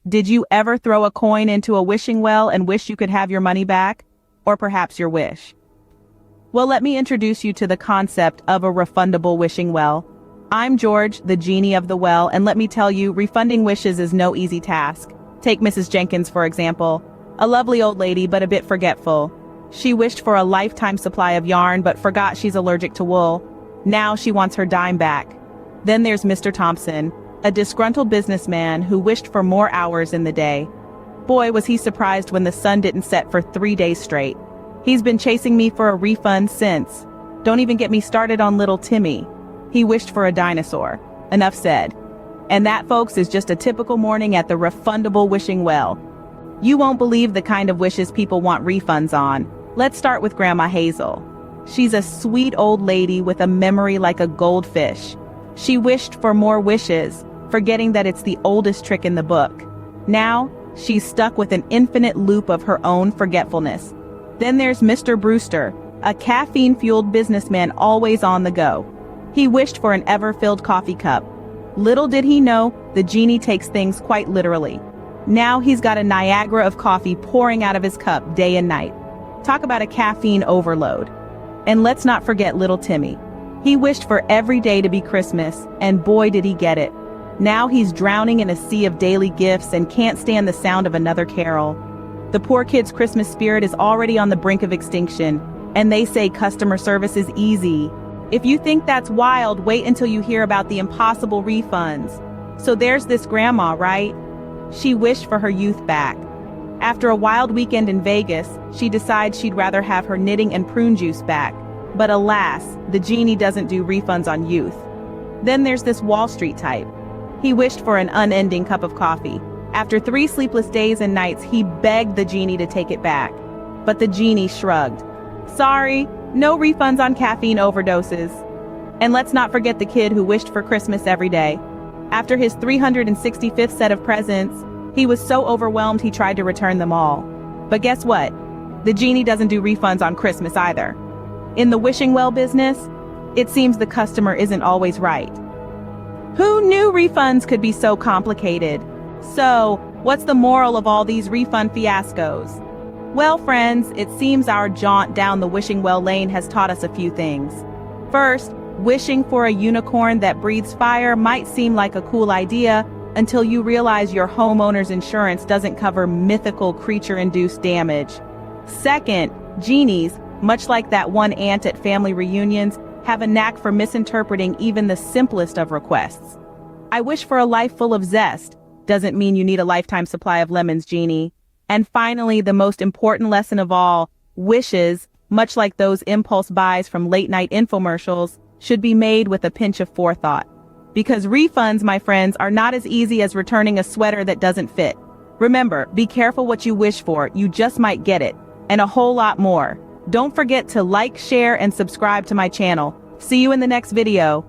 Did you ever throw a coin into a wishing well and wish you could have your money back? Or perhaps your wish? Well, let me introduce you to the concept of a refundable wishing well. I'm George, the genie of the well, and let me tell you, refunding wishes is no easy task. Take Mrs. Jenkins, for example. A lovely old lady, but a bit forgetful. She wished for a lifetime supply of yarn, but forgot she's allergic to wool. Now she wants her dime back. Then there's Mr. Thompson, a disgruntled businessman who wished for more hours in the day. Boy, was he surprised when the sun didn't set for 3 days straight. He's been chasing me for a refund since. Don't even get me started on little Timmy. He wished for a dinosaur. Enough said. And that, folks, is just a typical morning at the refundable wishing well. You won't believe the kind of wishes people want refunds on. Let's start with Grandma Hazel. She's a sweet old lady with a memory like a goldfish. She wished for more wishes, forgetting that it's the oldest trick in the book. Now, she's stuck with an infinite loop of her own forgetfulness. Then there's Mr. Brewster, a caffeine-fueled businessman always on the go. He wished for an ever-filled coffee cup. Little did he know, the genie takes things quite literally. Now he's got a Niagara of coffee pouring out of his cup day and night. Talk about a caffeine overload. And let's not forget little Timmy. He wished for every day to be Christmas, and boy did he get it. Now he's drowning in a sea of daily gifts and can't stand the sound of another carol. The poor kid's Christmas spirit is already on the brink of extinction, and they say customer service is easy. If you think that's wild, wait until you hear about the impossible refunds. So there's this grandma, right? She wished for her youth back. After a wild weekend in Vegas, she decides she'd rather have her knitting and prune juice back. But alas, the genie doesn't do refunds on youth. Then there's this Wall Street type. He wished for an unending cup of coffee. After 3 sleepless days and nights, he begged the genie to take it back. But the genie shrugged. Sorry, no refunds on caffeine overdoses. And let's not forget the kid who wished for Christmas every day. After his 365th set of presents, he was so overwhelmed he tried to return them all. But guess what? The genie doesn't do refunds on Christmas either. In the wishing well business, it seems the customer isn't always right. Who knew refunds could be so complicated? So, what's the moral of all these refund fiascos? Well, friends, it seems our jaunt down the wishing well lane has taught us a few things. First, wishing for a unicorn that breathes fire might seem like a cool idea until you realize your homeowner's insurance doesn't cover mythical creature-induced damage. Second, genies, much like that one aunt at family reunions, have a knack for misinterpreting even the simplest of requests. I wish for a life full of zest doesn't mean you need a lifetime supply of lemons, genie. And finally, the most important lesson of all, wishes, much like those impulse buys from late-night infomercials, should be made with a pinch of forethought. Because refunds, my friends, are not as easy as returning a sweater that doesn't fit. Remember, be careful what you wish for, you just might get it. And a whole lot more. Don't forget to like, share, and subscribe to my channel. See you in the next video.